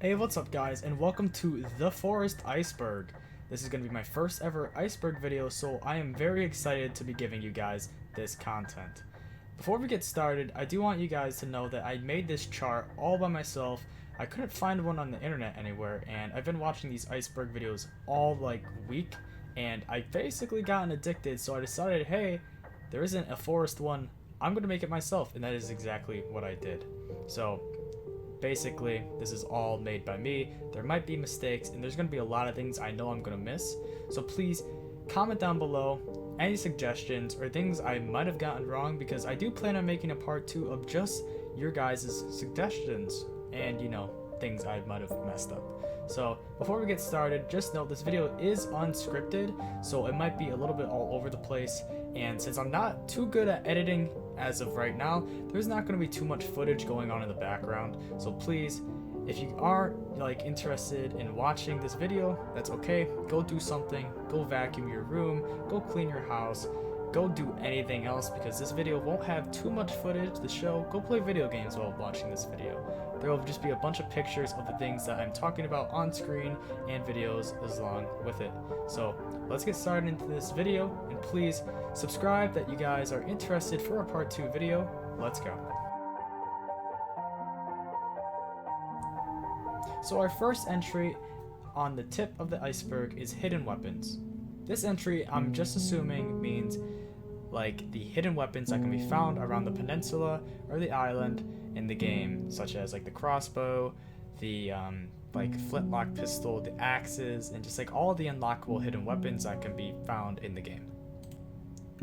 Hey, what's up guys, and welcome to the Forest Iceberg. This is going to be my first ever iceberg video, so I am very excited to be giving you guys this content. Before we get started, I do want you guys to know that I made this chart all by myself. I couldn't find one on the internet anywhere, and I've been watching these iceberg videos all week, and I basically gotten addicted, so I decided, hey, there isn't a forest one, I'm going to make it myself, and that is exactly what I did. So basically, this is all made by me. There might be mistakes, and there's going to be a lot of things I know I'm going to miss. So please comment down below any suggestions or things I might have gotten wrong, because I do plan on making a part 2 of just your guys' suggestions and, things I might have messed up. So before we get started, just note this video is unscripted, so it might be a little bit all over the place. And since I'm not too good at editing as of right now, there's not going to be too much footage going on in the background. So please, if you are interested in watching this video, that's okay. Go do something. Go vacuum your room. Go clean your house. Go do anything else, because this video won't have too much footage to show. Go play video games while watching this video. There will just be a bunch of pictures of the things that I'm talking about on screen and videos along with it. So let's get started into this video, and please subscribe that you guys are interested for a part 2 video. Let's go. So our first entry on the tip of the iceberg is hidden weapons. This entry, I'm just assuming, means the hidden weapons that can be found around the peninsula or the island in the game, such as the crossbow, the flintlock pistol, the axes, and just all the unlockable hidden weapons that can be found in the game.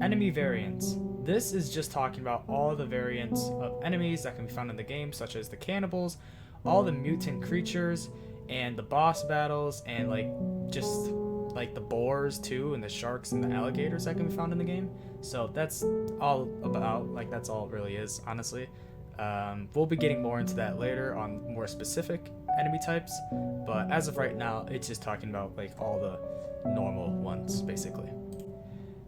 Enemy variants. This is just talking about all the variants of enemies that can be found in the game, such as the cannibals, all the mutant creatures, and the boss battles, and the boars too, and the sharks and the alligators that can be found in the game. So that's all about, that's all it really is, honestly. We'll be getting more into that later on more specific enemy types, but as of right now, it's just talking about all the normal ones, basically.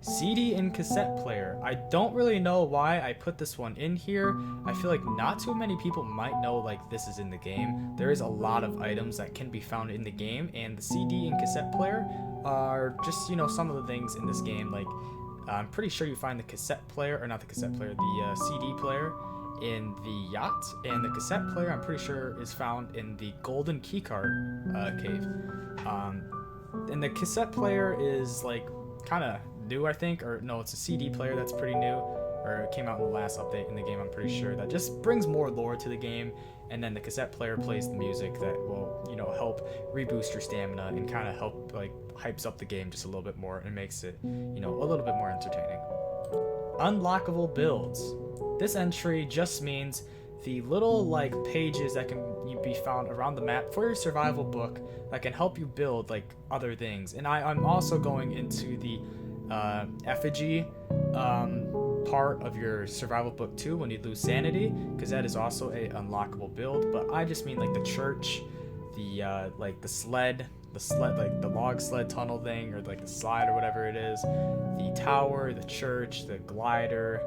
CD and cassette player. I don't really know why I put this one in here. I feel like not too many people might know this is in the game. There is a lot of items that can be found in the game, and the CD and cassette player are just, some of the things in this game. I'm pretty sure you find the cassette player, or not the cassette player, the CD player in the yacht, and the cassette player I'm pretty sure is found in the golden keycard cave. And the cassette player is kind of new, I think, or no, it's a CD player that's pretty new, or it came out in the last update in the game, I'm pretty sure. That just brings more lore to the game, and then the cassette player plays the music that will, help reboost your stamina and kind of help hypes up the game just a little bit more and makes it, a little bit more entertaining. Unlockable builds. This entry just means the little pages that can be found around the map for your survival book that can help you build other things. And I'm also going into the effigy part of your survival book too when you lose sanity, because that is also a unlockable build. But I just mean the church, the the log sled tunnel thing, or the slide or whatever it is, the tower, the church, the glider,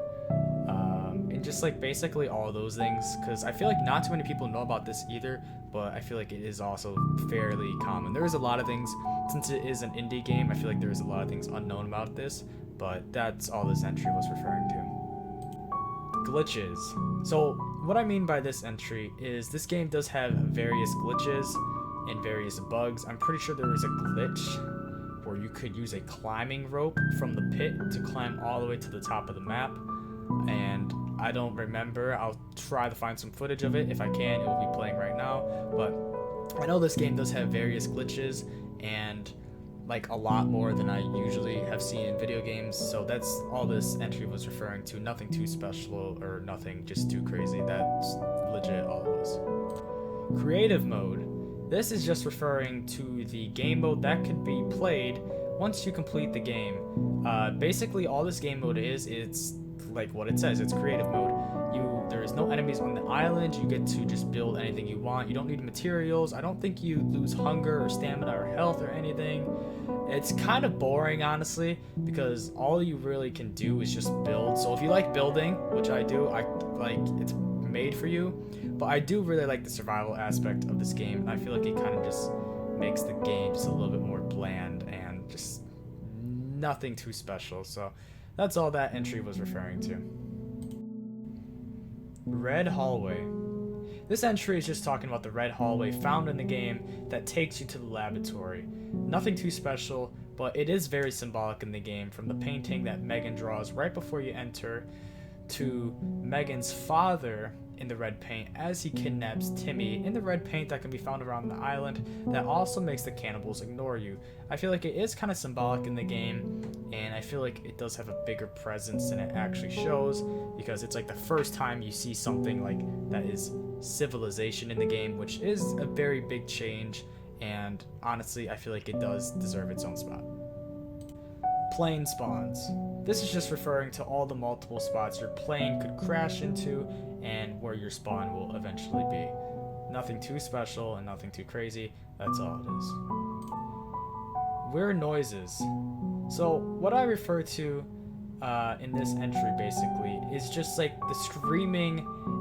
and just basically all those things, because I feel not too many people know about this either, but I feel it is also fairly common. There is a lot of things, since it is an indie game, I feel there is a lot of things unknown about this, but that's all this entry was referring to. Glitches. So what I mean by this entry is this game does have various glitches and various bugs. I'm pretty sure there is a glitch where you could use a climbing rope from the pit to climb all the way to the top of the map, and I don't remember. I'll try to find some footage of it. If I can, it will be playing right now. But I know this game does have various glitches, and a lot more than I usually have seen in video games. So that's all this entry was referring to. Nothing too special or nothing just too crazy. That's legit all it was. Creative mode. This is just referring to the game mode that could be played once you complete the game. Basically all this game mode is, it's what it says, it's creative mode. There is no enemies on the island. You get to just build anything you want. You don't need materials. I don't think you lose hunger or stamina or health or anything. It's kind of boring, honestly, because all you really can do is just build. So if you like building, which I do, it's made for you. But I do really like the survival aspect of this game. I feel like it kind of just makes the game just a little bit more bland and just nothing too special. So that's all that entry was referring to. Red Hallway. This entry is just talking about the red hallway found in the game that takes you to the laboratory. Nothing too special, but it is very symbolic in the game, from the painting that Megan draws right before you enter to Megan's father in the red paint as he kidnaps Timmy in the red paint that can be found around the island that also makes the cannibals ignore you. I feel like it is kind of symbolic in the game, and I feel like it does have a bigger presence than it actually shows, because it's like the first time you see something like that is civilization in the game, which is a very big change, and honestly I feel like it does deserve its own spot. Plane spawns. This is just referring to all the multiple spots your plane could crash into and where your spawn will eventually be. Nothing too special and nothing too crazy, that's all it is. Weird noises. So what I refer to in this entry basically is just like the screaming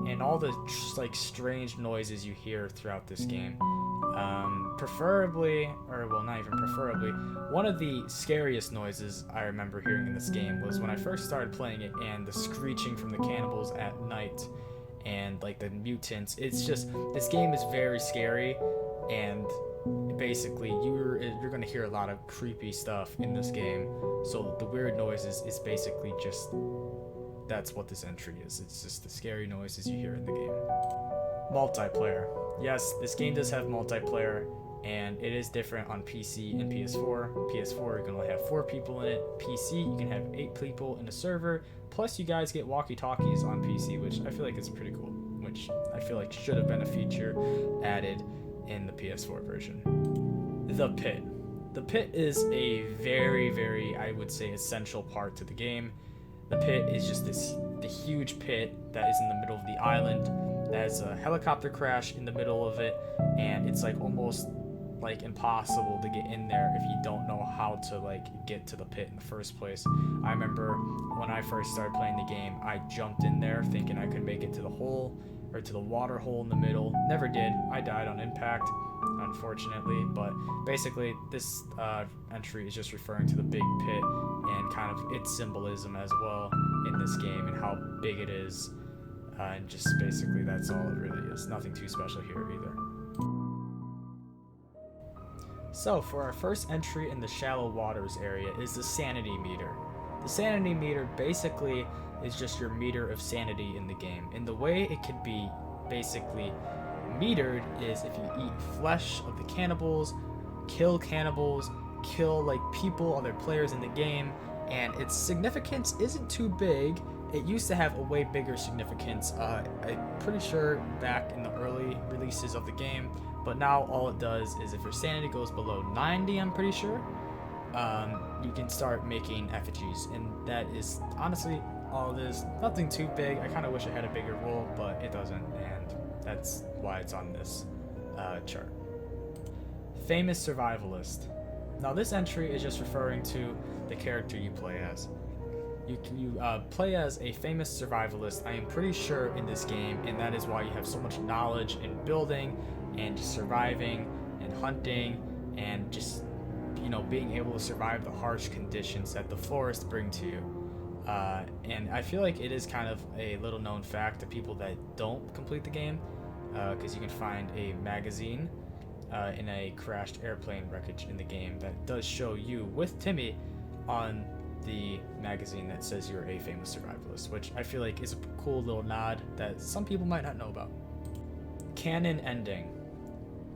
and all the like strange noises you hear throughout this game. Preferably, or well, not even preferably, one of the scariest noises I remember hearing in this game was when I first started playing it, and the screeching from the cannibals at night and like the mutants. It's just, this game is very scary, and basically you're gonna hear a lot of creepy stuff in this game. So the weird noises is basically just, that's what this entry is. It's just the scary noises you hear in the game. Multiplayer. Yes, this game does have multiplayer, and it is different on PC and PS4. PS4, you can only have 4 people in it. PC, you can have 8 people in a server, plus you guys get walkie-talkies on PC, which I feel like is pretty cool, which I feel like should have been a feature added in the PS4 version. The Pit. The Pit is a very, I would say, essential part to the game. The Pit is just the huge pit that is in the middle of the island. There's a helicopter crash in the middle of it, and it's like almost like impossible to get in there if you don't know how to like get to the pit in the first place. I remember when I first started playing the game, I jumped in there thinking I could make it to the hole, or to the water hole in the middle. Never did. I died on impact, unfortunately. But basically this entry is just referring to the big pit and kind of its symbolism as well in this game and how big it is. And just basically that's all it really is. Nothing too special here either. So for our first entry in the shallow waters area is the sanity meter. The sanity meter basically is just your meter of sanity in the game. And the way it could be basically metered is if you eat flesh of the cannibals, kill like people, other players in the game, and its significance isn't too big. It used to have a way bigger significance, I'm pretty sure back in the early releases of the game, but now all it does is if your sanity goes below 90, I'm pretty sure, you can start making effigies, and that is honestly all it is. Nothing too big. I kind of wish it had a bigger role, but it doesn't, and that's why it's on this chart. Famous Survivalist. Now this entry is just referring to the character you play as. You play as a famous survivalist, I am pretty sure, in this game, and that is why you have so much knowledge in building and just surviving and hunting and just, you know, being able to survive the harsh conditions that the forest bring to you. And I feel like it is kind of a little known fact to people that don't complete the game, because you can find a magazine in a crashed airplane wreckage in the game that does show you with Timmy on the magazine that says you're a famous survivalist, which I feel like is a cool little nod that some people might not know about. Canon ending.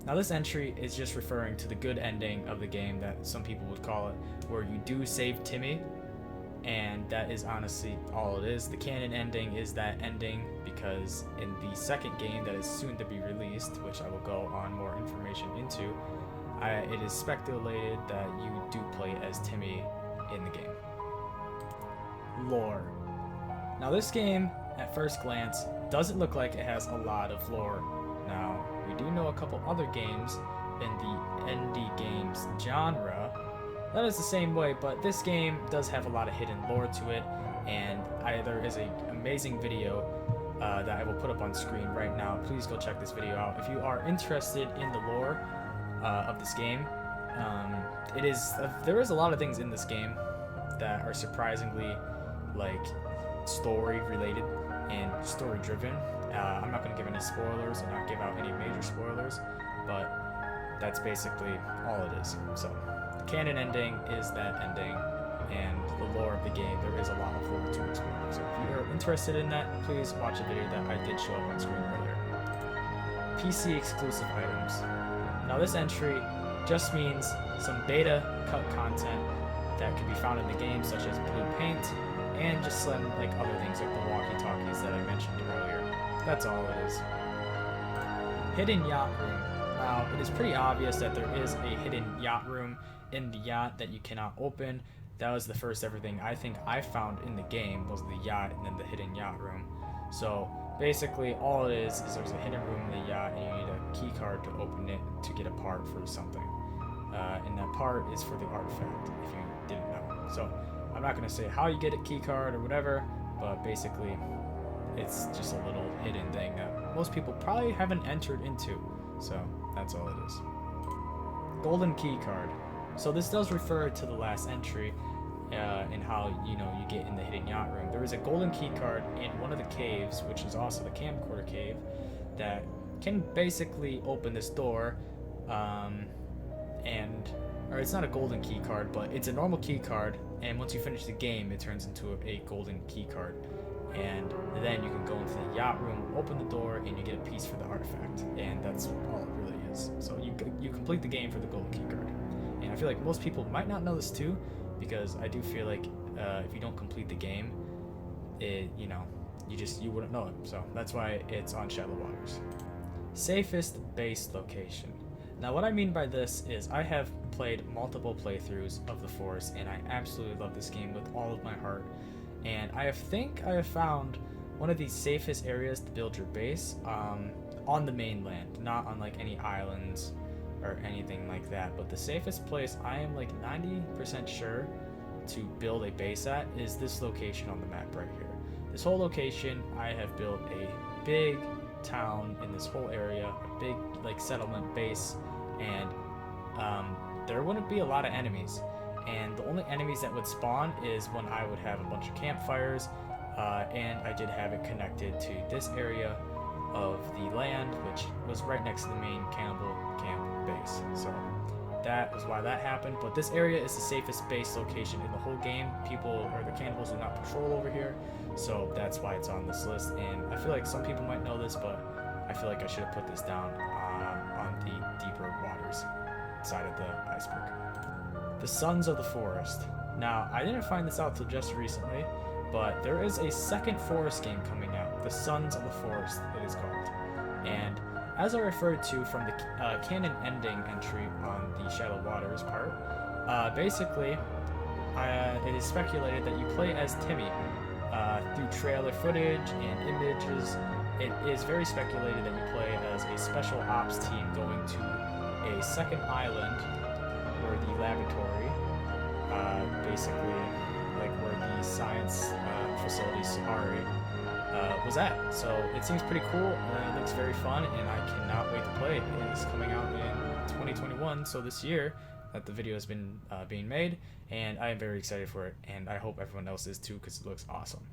Now this entry is just referring to the good ending of the game that some people would call it, where you do save Timmy, and that is honestly all it is. The canon ending is that ending because in the second game that is soon to be released, which I will go on more information into, it is speculated that you do play as Timmy in the game. Lore. Now this game, at first glance, doesn't look like it has a lot of lore. Now, we do know a couple other games in the indie games genre that is the same way, but this game does have a lot of hidden lore to it, and there is an amazing video that I will put up on screen right now. Please go check this video out if you are interested in the lore of this game. There is a lot of things in this game that are surprisingly like story related and story driven. I'm not going to give any spoilers and not give out any major spoilers, but that's basically all it is. So the canon ending is that ending, and the lore of the game, there is a lot of lore to explore. So if you are interested in that, please watch a video that I did show up on screen earlier. PC exclusive items. Now this entry just means some beta cut content that can be found in the game, such as blue paint and just some like other things like the walkie-talkies that I mentioned earlier. That's all it is. Hidden yacht room. Now it is pretty obvious that there is a hidden yacht room in the yacht that you cannot open. That was the first ever thing I think I found in the game, was the yacht and then the hidden yacht room. So basically all it is there's a hidden room in the yacht and you need a key card to open it to get a part for something. And that part is for the artifact, if you didn't know. So I'm not going to say how you get a key card or whatever, but basically it's just a little hidden thing that most people probably haven't entered into. So that's all it is. Golden key card. So this does refer to the last entry in how you get in the hidden yacht room. There is a golden key card in one of the caves, which is also the camcorder cave, that can basically open this door. Or it's not a golden key card, but it's a normal key card, and once you finish the game it turns into a golden key card, and then you can go into the yacht room, open the door, and you get a piece for the artifact, and that's all it really is. So you complete the game for the golden key card, and I feel like most people might not know this too, because I do feel like if you don't complete the game, you wouldn't know it. So that's why it's on Shallow Waters. Safest base location. Now what I mean by this is I have played multiple playthroughs of the Forest, and I absolutely love this game with all of my heart, and I think I have found one of the safest areas to build your base on the mainland, not on like any islands or anything like that, but the safest place I am like 90% sure to build a base at is this location on the map right here. This whole location, I have built a big town in this whole area, a big like settlement base, and there wouldn't be a lot of enemies, and the only enemies that would spawn is when I would have a bunch of campfires, and I did have it connected to this area of the land, which was right next to the main cannibal camp base. So that was why that happened. But this area is the safest base location in the whole game. People, or the cannibals, do not patrol over here, so that's why it's on this list. And I feel like some people might know this, but I feel like I should have put this down on the deeper waters side of the iceberg. The Sons of the Forest. Now, I didn't find this out till just recently, but there is a second Forest game coming out, The Sons of the Forest, it is called. And as I referred to from the canon ending entry on the Shallow Waters part, basically, it is speculated that you play as Timmy. Through trailer footage and images, it is very speculated that you play as a special ops team going to a second island where the laboratory, basically like where the science facility Safari was at. So it seems pretty cool, it looks very fun, and I cannot wait to play it. It is coming out in 2021, so this year that the video has been being made, and I am very excited for it, and I hope everyone else is too, because it looks awesome.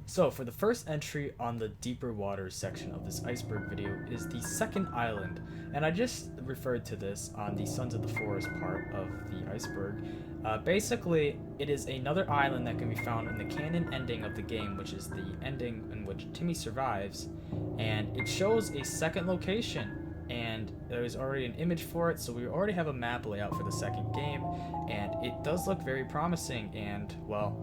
So for the first entry on the deeper waters section of this iceberg video is the second island, and I just referred to this on the Sons of the Forest part of the iceberg. Basically, it is another island that can be found in the canon ending of the game, which is the ending in which Timmy survives, and it shows a second location, and there's already an image for it, so we already have a map layout for the second game, and it does look very promising, and well,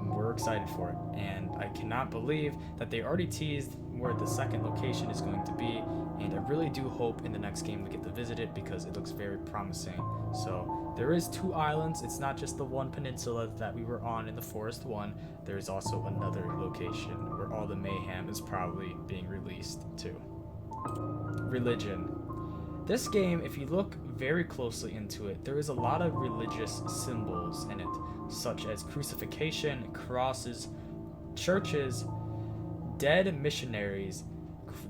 we're excited for it. And I cannot believe that they already teased where the second location is going to be, and I really do hope in the next game we get to visit it, because it looks very promising. So there is 2 islands, it's not just the one peninsula that we were on in the Forest 1, there is also another location where all the mayhem is probably being released too. Religion. This game, if you look very closely into it, there is a lot of religious symbols in it, such as crucifixion, crosses, churches, dead missionaries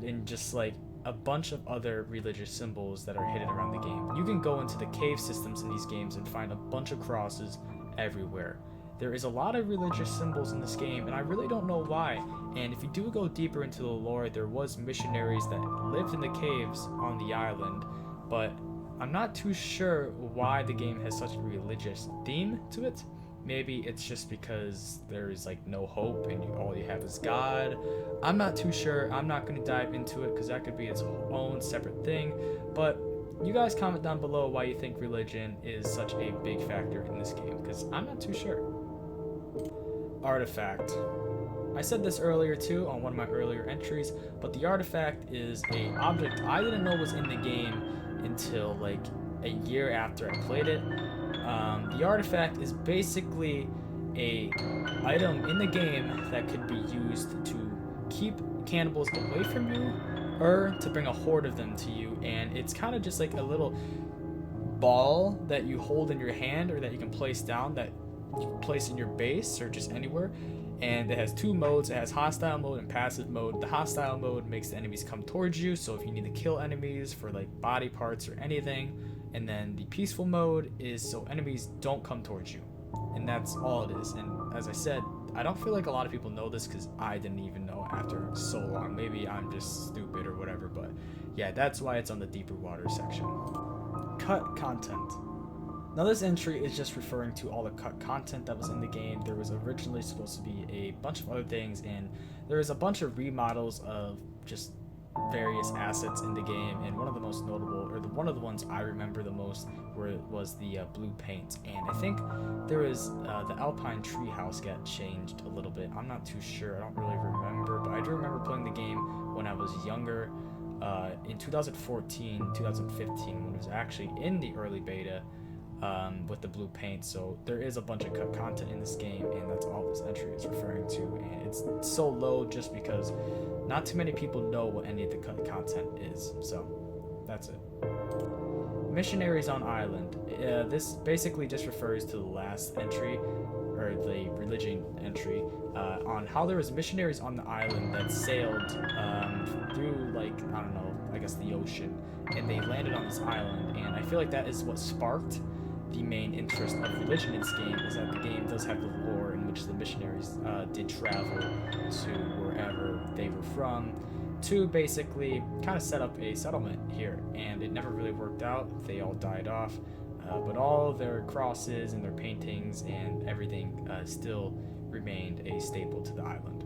and just like a bunch of other religious symbols that are hidden around the game. You can go into the cave systems in these games and find a bunch of crosses everywhere. There is a lot of religious symbols in this game, and I really don't know why. And if you do go deeper into the lore, there was missionaries that lived in the caves on the island, but I'm not too sure why the game has such a religious theme to it. Maybe it's just because there is like no hope and all you have is God. I'm not too sure. I'm not going to dive into it because that could be its own separate thing. But you guys comment down below why you think religion is such a big factor in this game, because I'm not too sure. Artifact. I said this earlier too on one of my earlier entries, but the artifact is a object I didn't know was in the game until like a year after I played it. The artifact is basically a item in the game that could be used to keep cannibals away from you or to bring a horde of them to you, and it's kind of just like a little ball that you hold in your hand or that you can place down that you place in your base or just anywhere. And it has two modes. It has hostile mode and passive mode. The hostile mode makes the enemies come towards you, so if you need to kill enemies for like body parts or anything. And then the peaceful mode is so enemies don't come towards you, and that's all it is. And as I said, I don't feel like a lot of people know this because I didn't even know after so long. Maybe I'm just stupid or whatever, but yeah, that's why it's on the deeper water section. Cut content. Now this entry is just referring to all the cut content that was in the game. There was originally supposed to be a bunch of other things, and there was a bunch of remodels of just various assets in the game, and one of the most notable, or one of the ones I remember the most, was the blue paint. And I think there was the Alpine treehouse got changed a little bit. I'm not too sure. I don't really remember, but I do remember playing the game when I was younger, in 2014, 2015, when it was actually in the early beta. With the blue paint. So there is a bunch of cut content in this game, and that's all this entry is referring to. And it's so low just because not too many people know what any of the cut content is. So that's it. Missionaries on island. This basically just refers to the last entry, or the religion entry, on how there was missionaries on the island that sailed through, like, I don't know, I guess the ocean, and they landed on this island. And I feel like that is what sparked the main interest of religion in this game, is that the game does have the lore in which the missionaries did travel to wherever they were from to basically kind of set up a settlement here, and it never really worked out. They all died off, but all their crosses and their paintings and everything still remained a staple to the island.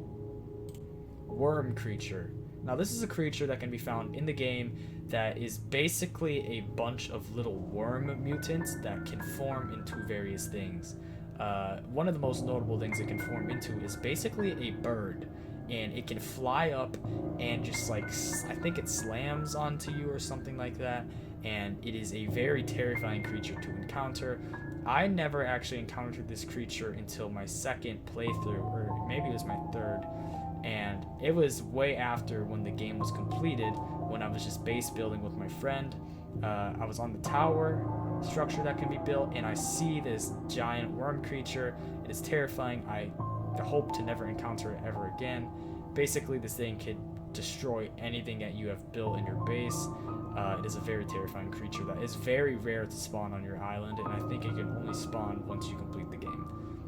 Worm creature. Now this is a creature that can be found in the game that is basically a bunch of little worm mutants that can form into various things. One of the most notable things it can form into is basically a bird, and it can fly up and just like, I think it slams onto you or something like that, and it is a very terrifying creature to encounter. I never actually encountered this creature until my second playthrough, or maybe it was my third, and it was way after when the game was completed, when I was just base building with my friend. I was on the tower structure that can be built, and I see this giant worm creature. It is terrifying. I hope to never encounter it ever again. Basically, this thing could destroy anything that you have built in your base. It is a very terrifying creature that is very rare to spawn on your island, and I think it can only spawn once you complete the game.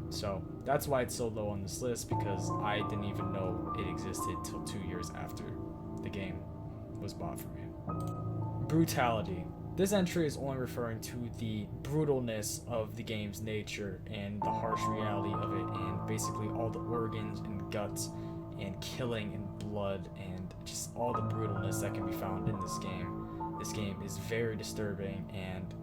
So that's why it's so low on this list, because I didn't even know it existed till 2 years after the game was bought for me. Brutality. This entry is only referring to the brutalness of the game's nature and the harsh reality of it, and basically all the organs and guts and killing and blood and just all the brutalness that can be found in this game. This game is very disturbing, and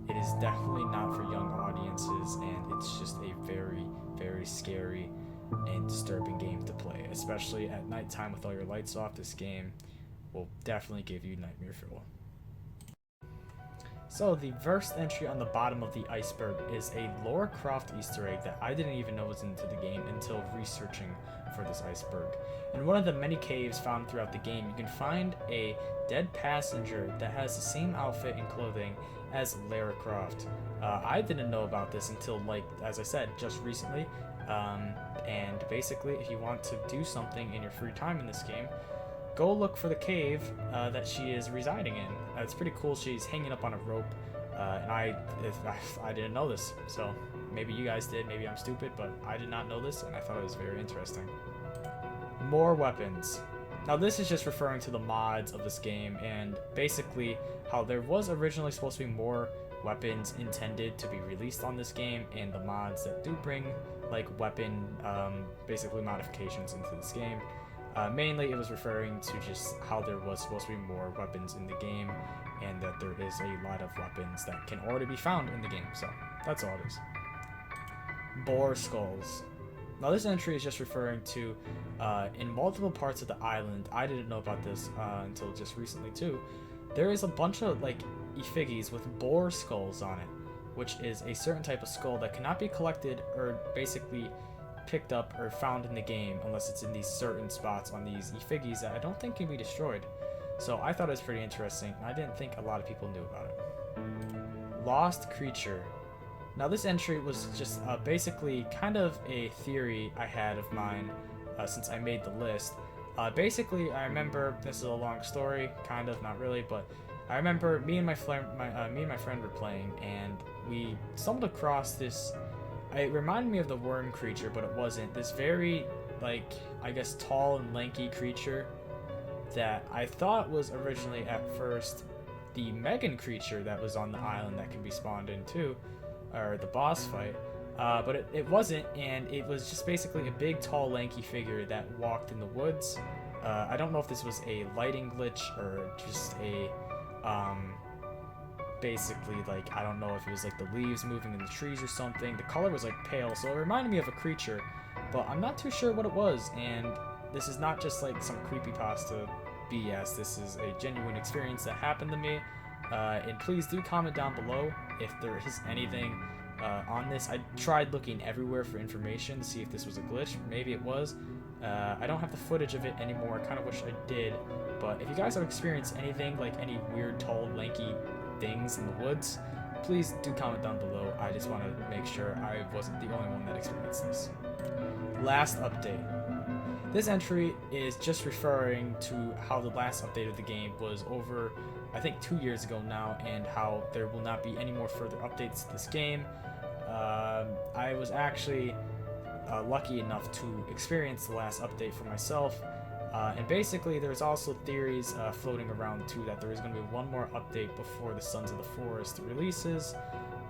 it is definitely not for young audiences, and it's just a very, very scary and disturbing game to play, especially at nighttime with all your lights off. This game will definitely give you nightmare fuel. So the first entry on the bottom of the iceberg is a Lara Croft Easter egg that I didn't even know was into the game until researching for this iceberg. In one of the many caves found throughout the game, you can find a dead passenger that has the same outfit and clothing as Lara Croft. I didn't know about this until, like, as I said, just recently. And basically, if you want to do something in your free time in this game, go look for the cave that she is residing in. It's pretty cool. She's hanging up on a rope, and I didn't know this, so maybe you guys did. Maybe I'm stupid, but I did not know this, and I thought it was very interesting. More weapons. Now this is just referring to the mods of this game, and basically how there was originally supposed to be more weapons intended to be released on this game, and the mods that do bring like weapon basically modifications into this game. Mainly it was referring to just how there was supposed to be more weapons in the game, and that there is a lot of weapons that can already be found in the game, so that's all it is. Boar skulls. Now this entry is just referring to in multiple parts of the island. I didn't know about this until just recently too. There is a bunch of like effigies with boar skulls on it, which is a certain type of skull that cannot be collected or basically picked up or found in the game unless it's in these certain spots on these effigies that I don't think can be destroyed. So I thought it was pretty interesting, and I didn't think a lot of people knew about it. Lost creature. Now this entry was just basically kind of a theory I had of mine since I made the list. Basically, I remember, this is a long story, kind of, not really, but I remember me and my friend were playing, and we stumbled across this. It reminded me of the worm creature, but it wasn't. This very, like, I guess tall and lanky creature that I thought was originally at first the Megan creature that was on the island that can be spawned in too, or the boss fight. But it wasn't, and it was just basically a big, tall, lanky figure that walked in the woods. I don't know if this was a lighting glitch or just a, basically, like, I don't know if it was like the leaves moving in the trees or something. The color was like pale, so it reminded me of a creature, but I'm not too sure what it was, and this is not just like some creepypasta BS. This is a genuine experience that happened to me, and please do comment down below if there is anything on this. I tried looking everywhere for information to see if this was a glitch. Maybe it was. I don't have the footage of it anymore. I kind of wish I did. But if you guys have experienced anything, like any weird, tall, lanky things in the woods, please do comment down below. I just want to make sure I wasn't the only one that experienced this. Last update. This entry is just referring to how the last update of the game was over, I think 2 years ago now, and how there will not be any more further updates to this game. I was actually lucky enough to experience the last update for myself, and basically there's also theories floating around too that there is going to be one more update before the Sons of the Forest releases,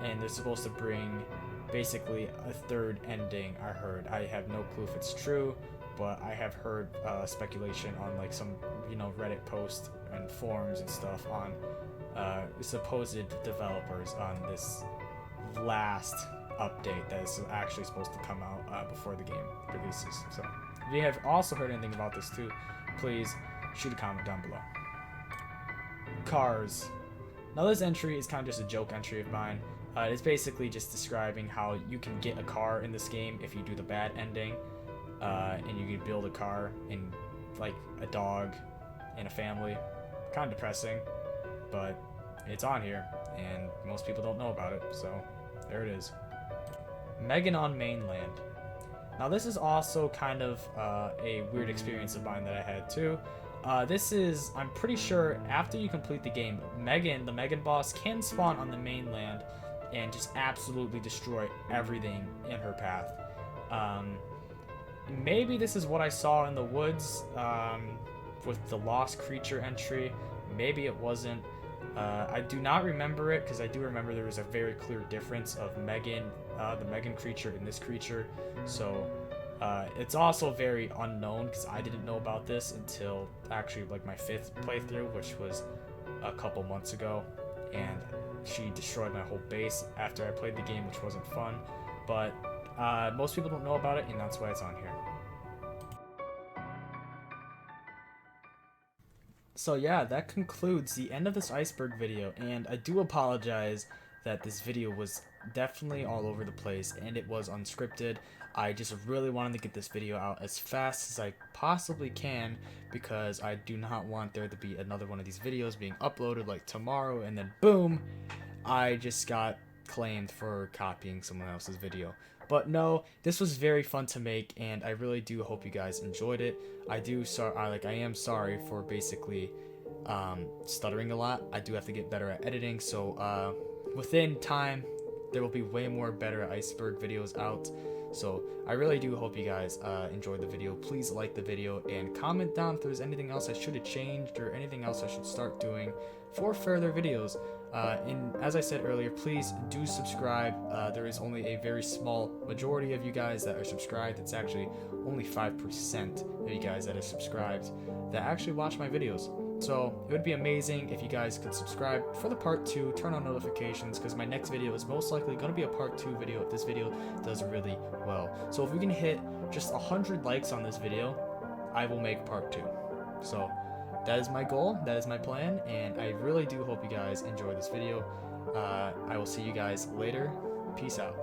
and they're supposed to bring basically a third ending. I heard. I have no clue if it's true, but I have heard speculation on like some Reddit posts and forums and stuff on supposed developers on this last update that is actually supposed to come out before the game releases. So if you have also heard anything about this too, please shoot a comment down below. Cars. Now this entry is kind of just a joke entry of mine. It's basically just describing how you can get a car in this game if you do the bad ending, and you can build a car and like a dog and a family. Kind of depressing, but it's on here and most people don't know about it, so there it is. Megan on mainland. Now this is also kind of a weird experience of mine that I had too. This is, I'm pretty sure, after you complete the game, Megan, the Megan boss, can spawn on the mainland and just absolutely destroy everything in her path. Maybe this is what I saw in the woods with the lost creature entry. Maybe it wasn't. I do not remember it, because I do remember there was a very clear difference of Megan, the Megan creature and this creature. So it's also very unknown, because I didn't know about this until actually like my 5th playthrough, which was a couple months ago, and she destroyed my whole base after I played the game, which wasn't fun. But most people don't know about it, and that's why it's on here. So yeah, that concludes the end of this iceberg video, and I do apologize that this video was definitely all over the place and it was unscripted. I just really wanted to get this video out as fast as I possibly can, because I do not want there to be another one of these videos being uploaded like tomorrow and then boom, I just got claimed for copying someone else's video. But no, this was very fun to make, and I really do hope you guys enjoyed it. I am sorry for basically stuttering a lot. I do have to get better at editing, so within time there will be way more better iceberg videos out. So I really do hope you guys enjoyed the video. Please like the video and comment down if there's anything else I should have changed or anything else I should start doing for further videos. And as I said earlier, please do subscribe. There is only a very small majority of you guys that are subscribed. It's actually only 5% of you guys that are subscribed that actually watch my videos. So it would be amazing if you guys could subscribe for the part 2, turn on notifications, because my next video is most likely going to be a part 2 video if this video does really well. So if we can hit just 100 likes on this video, I will make part 2. So that is my goal, that is my plan, and I really do hope you guys enjoy this video. I will see you guys later. Peace out.